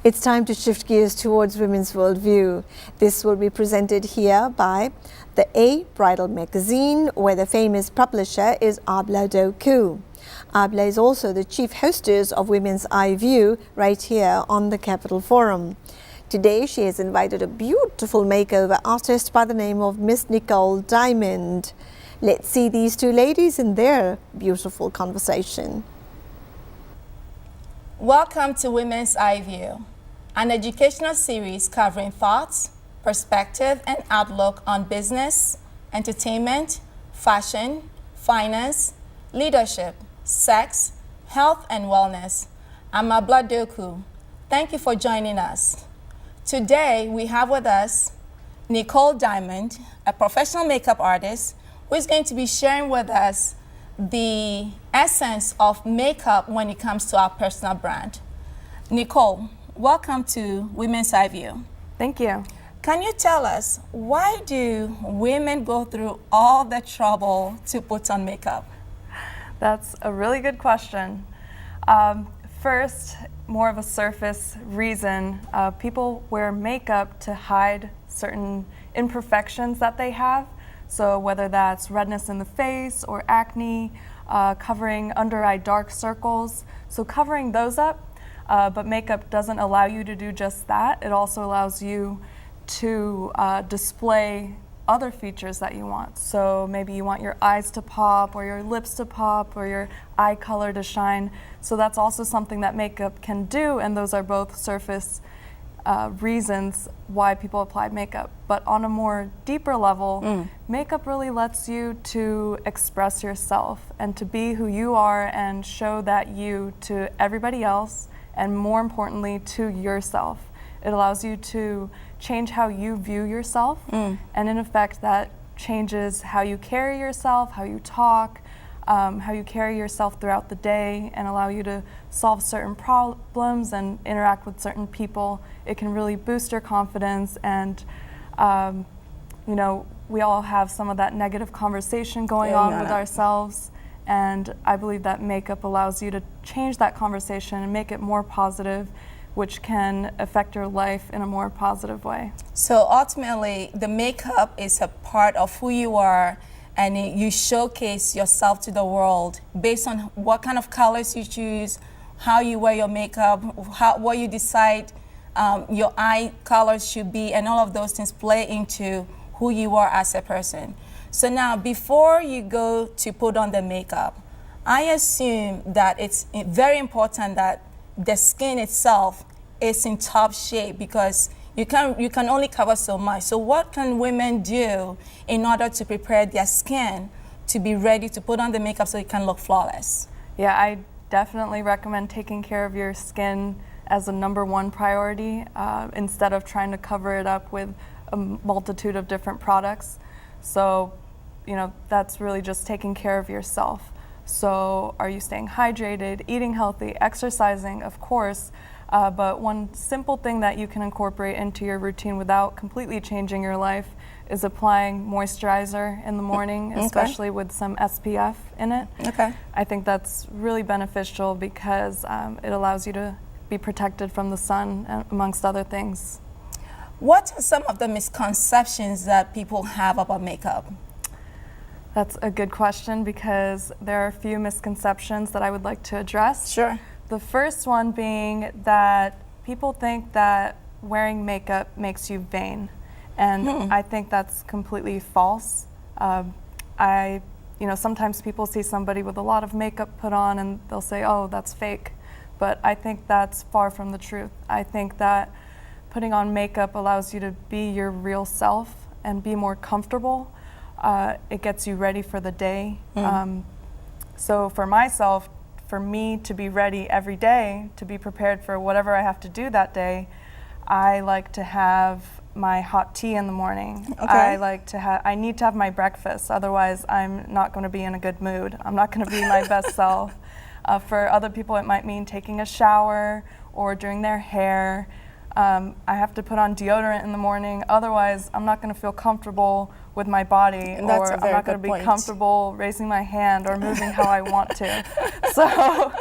It's time to shift gears towards women's worldview. This will be presented here by the A Bridal Magazine, where the famous publisher is Abla Doku. Abla is also the chief hostess of Women's Eye View right here on the Capital Forum. Today she has invited a beautiful makeover artist by the name of Miss Nicole Dimond. Let's see these two ladies in their beautiful conversation. Welcome to Women's Eye View, an educational series covering thoughts, perspective, and outlook on business, entertainment, fashion, finance, leadership, sex, health, and wellness. I'm Abla Doku. Thank you for joining us. Today, we have with us Nicole Dimond, a professional makeup artist, who is going to be sharing with us the essence of makeup when it comes to our personal brand. Nicole, welcome to Women's Eye View. Thank you. Can you tell us, why do women go through all the trouble to put on makeup? That's a really good question. First, more of a surface reason, people wear makeup to hide certain imperfections that they have. So whether that's redness in the face or acne, covering under-eye dark circles. So covering those up, but makeup doesn't allow you to do just that. It also allows you to display other features that you want. So maybe you want your eyes to pop, or your lips to pop, or your eye color to shine. So that's also something that makeup can do, and those are both surface reasons why people apply makeup. But on a more deeper level, makeup really lets you to express yourself and to be who you are and show that you to everybody else, and more importantly, to yourself. It allows you to change how you view yourself, and in effect that changes how you carry yourself, how you talk, how you carry yourself throughout the day, and allow you to solve certain problems and interact with certain people. It can really boost your confidence, and you know, we all have some of that negative conversation going on with ourselves, and I believe that makeup allows you to change that conversation and make it more positive, which can affect your life in a more positive way. So ultimately, the makeup is a part of who you are, and you showcase yourself to the world based on what kind of colors you choose, how you wear your makeup, what you decide your eye colors should be, and all of those things play into who you are as a person. So now, before you go to put on the makeup, I assume that it's very important that the skin itself is in top shape, because you can only cover so much. So what can women do in order to prepare their skin to be ready to put on the makeup so it can look flawless? Yeah, I definitely recommend taking care of your skin as a #1 priority, instead of trying to cover it up with a multitude of different products. So, you know, that's really just taking care of yourself. So are you staying hydrated, eating healthy, exercising, of course, but one simple thing that you can incorporate into your routine without completely changing your life is applying moisturizer in the morning, especially with some SPF in it. I think that's really beneficial because it allows you to be protected from the sun, amongst other things. What are some of the misconceptions that people have about makeup? That's a good question, because there are a few misconceptions that I would like to address. Sure. The first one being that people think that wearing makeup makes you vain, and I think that's completely false. You know, sometimes people see somebody with a lot of makeup put on and they'll say, "Oh, that's fake," but I think that's far from the truth. I think that putting on makeup allows you to be your real self and be more comfortable. It gets you ready for the day. So for myself, for me to be ready every day, to be prepared for whatever I have to do that day, I like to have my hot tea in the morning. I need to have my breakfast, otherwise I'm not going to be in a good mood. I'm not going to be my best self. For other people, it might mean taking a shower or doing their hair. I have to put on deodorant in the morning, otherwise I'm not going to feel comfortable with my body, or I'm not going to be comfortable raising my hand or moving how I want to. So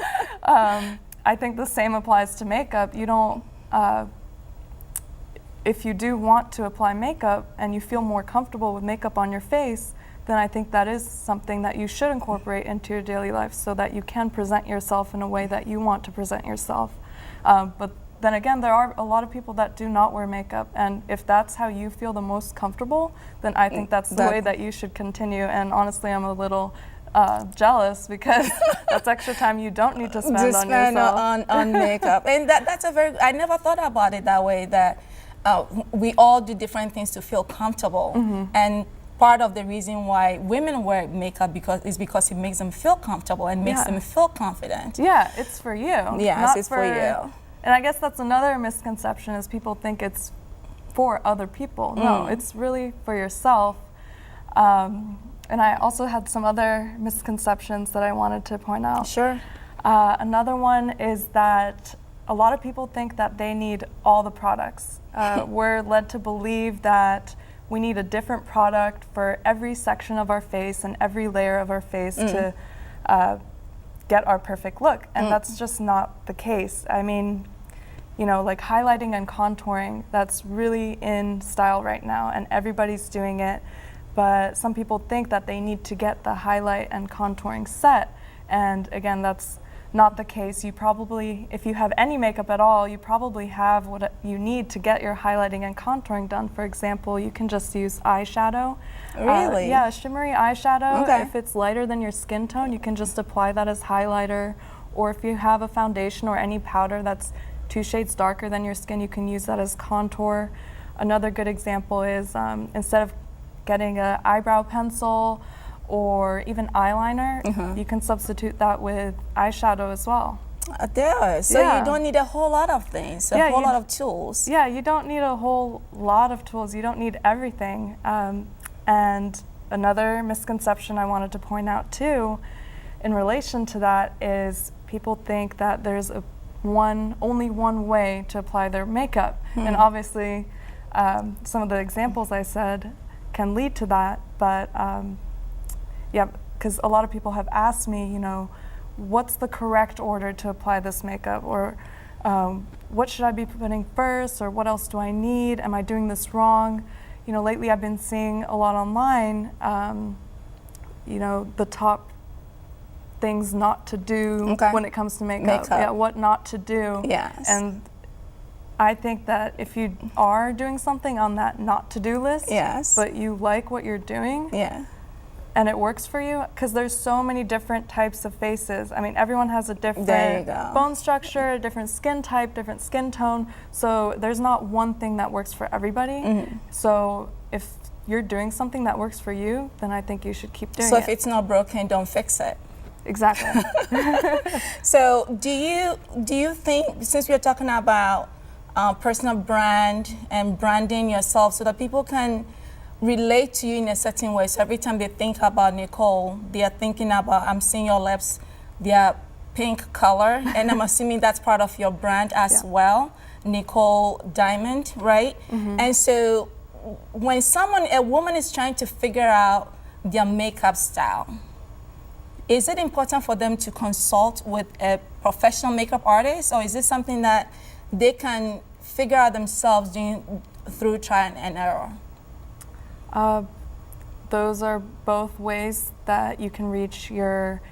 I think the same applies to makeup. You don't if you do want to apply makeup and you feel more comfortable with makeup on your face, then I think that is something that you should incorporate into your daily life so that you can present yourself in a way that you want to present yourself. But then again, there are a lot of people that do not wear makeup, and if that's how you feel the most comfortable, then I think that's the way that you should continue. And honestly, I'm a little jealous because that's extra time you don't need to spend on yourself. on makeup. And that's a very, I never thought about it that way, that we all do different things to feel comfortable. And part of the reason why women wear makeup is because it makes them feel comfortable and makes them feel confident. Yeah, it's for you. Yes, it's for you. And I guess that's another misconception, is people think it's for other people. No, it's really for yourself. And I also had some other misconceptions that I wanted to point out. Sure. Another one is that a lot of people think that they need all the products. We're led to believe that we need a different product for every section of our face and every layer of our face to get our perfect look. And that's just not the case. I mean, you know, like highlighting and contouring, that's really in style right now, and everybody's doing it. But some people think that they need to get the highlight and contouring set. And again, that's not the case. You probably, if you have any makeup at all, you probably have what you need to get your highlighting and contouring done. For example, you can just use eyeshadow. Really? Yeah, shimmery eyeshadow. Okay. If it's lighter than your skin tone, you can just apply that as highlighter. Or if you have a foundation or any powder that's 2 shades darker than your skin, you can use that as contour. Another good example is instead of getting an eyebrow pencil or even eyeliner, you can substitute that with eyeshadow as well. So you don't need a whole lot of things, a whole lot of tools. Yeah, you don't need a whole lot of tools. You don't need everything. And another misconception I wanted to point out too, in relation to that, is people think that there's only one way to apply their makeup. And obviously, some of the examples I said can lead to that, but yeah, because a lot of people have asked me, you know, what's the correct order to apply this makeup, or what should I be putting first, or what else do I need? Am I doing this wrong? You know, lately I've been seeing a lot online, you know, the top things not to do when it comes to makeup. Yeah, what not to do. Yes. And I think that if you are doing something on that not to do list, but you like what you're doing, and it works for you, because there's so many different types of faces. I mean, everyone has a different bone structure, a different skin type, different skin tone. So there's not one thing that works for everybody. So if you're doing something that works for you, then I think you should keep doing it. So if it's not broken, don't fix it. Exactly. So do you think, since we're talking about personal brand and branding yourself so that people can relate to you in a certain way, so every time they think about Nicole, they are thinking about, I'm seeing your lips, they are pink color, and I'm assuming that's part of your brand as well, Nicole Dimond, right? And so when a woman is trying to figure out their makeup style, is it important for them to consult with a professional makeup artist, or is this something that they can figure out themselves through trial and error? Those are both ways that you can reach your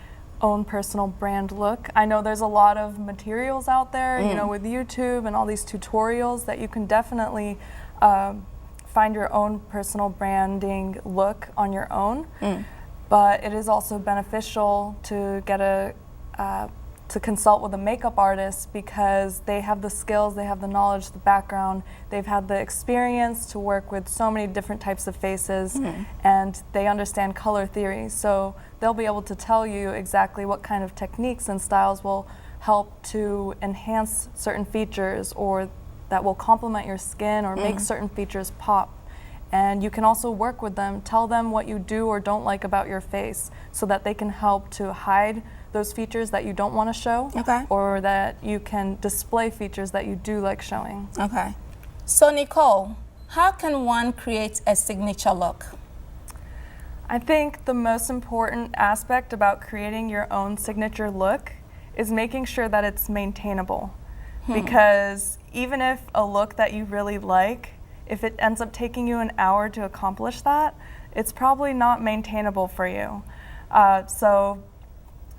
own personal brand look. I know there's a lot of materials out there, you know, with YouTube and all these tutorials that you can definitely find your own personal branding look on your own. But it is also beneficial to get to consult with a makeup artist, because they have the skills, they have the knowledge, the background, they've had the experience to work with so many different types of faces, and they understand color theory. So they'll be able to tell you exactly what kind of techniques and styles will help to enhance certain features, or that will complement your skin or make certain features pop. And you can also work with them, tell them what you do or don't like about your face, so that they can help to hide those features that you don't want to show, or that you can display features that you do like showing. Okay. So Nicole, how can one create a signature look? I think the most important aspect about creating your own signature look is making sure that it's maintainable. because even if a look that you really like, if it ends up taking you an hour to accomplish that, it's probably not maintainable for you. So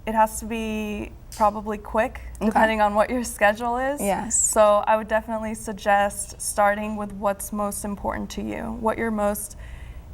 it has to be probably quick, depending on what your schedule is. Yes. So I would definitely suggest starting with what's most important to you, what your most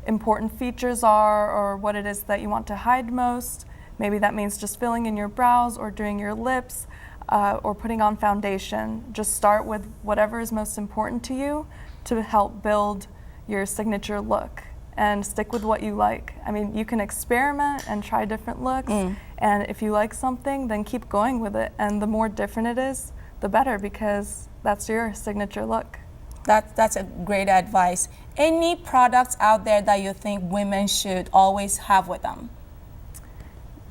important features are, or what it is that you want to hide most. Maybe that means just filling in your brows or doing your lips or putting on foundation. Just start with whatever is most important to you to help build your signature look, and stick with what you like. I mean, you can experiment and try different looks, and if you like something, then keep going with it. And the more different it is, the better, because that's your signature look. That's a great advice. Any products out there that you think women should always have with them?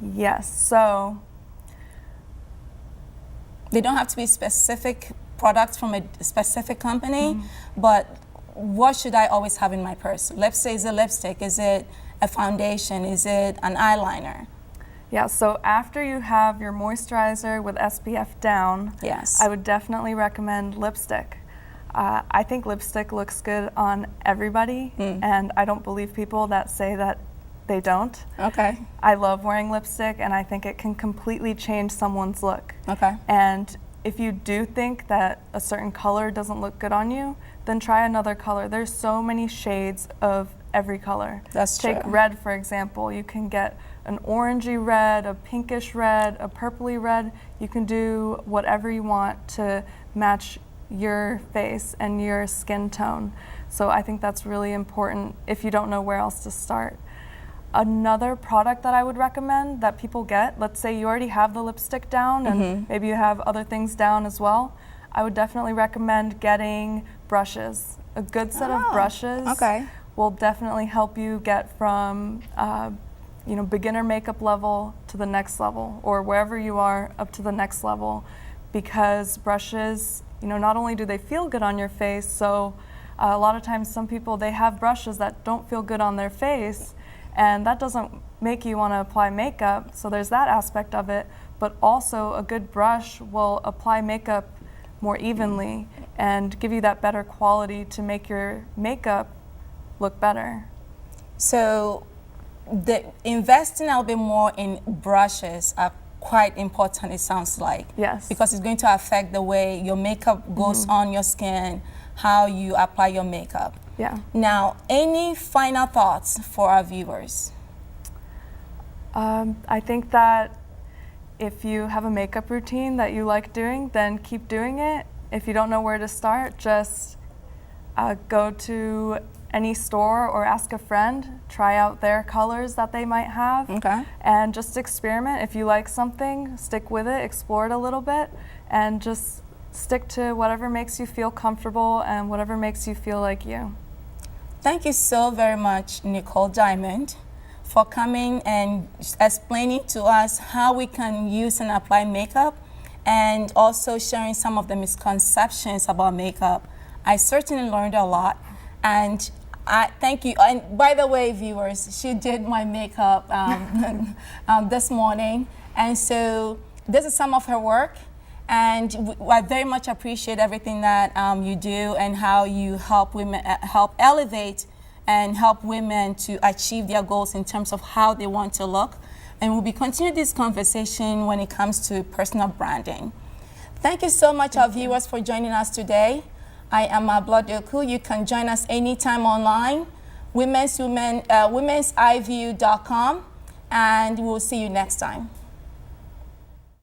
Yes, so they don't have to be specific products from a specific company, but what should I always have in my purse? Let's say, is it lipstick? Is it a foundation? Is it an eyeliner? Yeah, so after you have your moisturizer with SPF down, Yes. I would definitely recommend lipstick. I think lipstick looks good on everybody, and I don't believe people that say that they don't. Okay. I love wearing lipstick, and I think it can completely change someone's look. Okay. And if you do think that a certain color doesn't look good on you, then try another color. There's so many shades of every color. That's true. Take red, for example. You can get an orangey red, a pinkish red, a purpley red. You can do whatever you want to match your face and your skin tone. So I think that's really important if you don't know where else to start. Another product that I would recommend that people get, let's say you already have the lipstick down and maybe you have other things down as well, I would definitely recommend getting brushes. A good set of brushes will definitely help you get from beginner makeup level to the next level, or wherever you are up to the next level, because brushes, not only do they feel good on your face, so a lot of times some people, they have brushes that don't feel good on their face, and that doesn't make you want to apply makeup, so there's that aspect of it, but also a good brush will apply makeup more evenly and give you that better quality to make your makeup look better. So investing a little bit more in brushes are quite important, it sounds like. Yes. Because it's going to affect the way your makeup goes on your skin, how you apply your makeup. Yeah. Now, any final thoughts for our viewers? I think that if you have a makeup routine that you like doing, then keep doing it. If you don't know where to start, just go to any store or ask a friend, try out their colors that they might have, and just experiment. If you like something, stick with it, explore it a little bit, and just stick to whatever makes you feel comfortable and whatever makes you feel like you. Thank you so very much, Nicole Dimond, for coming and explaining to us how we can use and apply makeup, and also sharing some of the misconceptions about makeup. I certainly learned a lot, and I thank you. And by the way, viewers, she did my makeup this morning, and so this is some of her work. And I very much appreciate everything that you do and how you help women, help elevate and help women to achieve their goals in terms of how they want to look. And we'll be continuing this conversation when it comes to personal branding. Thank you so much, our viewers, for joining us today. I am Abla Doku. You can join us anytime online, women'siview.com, and we'll see you next time.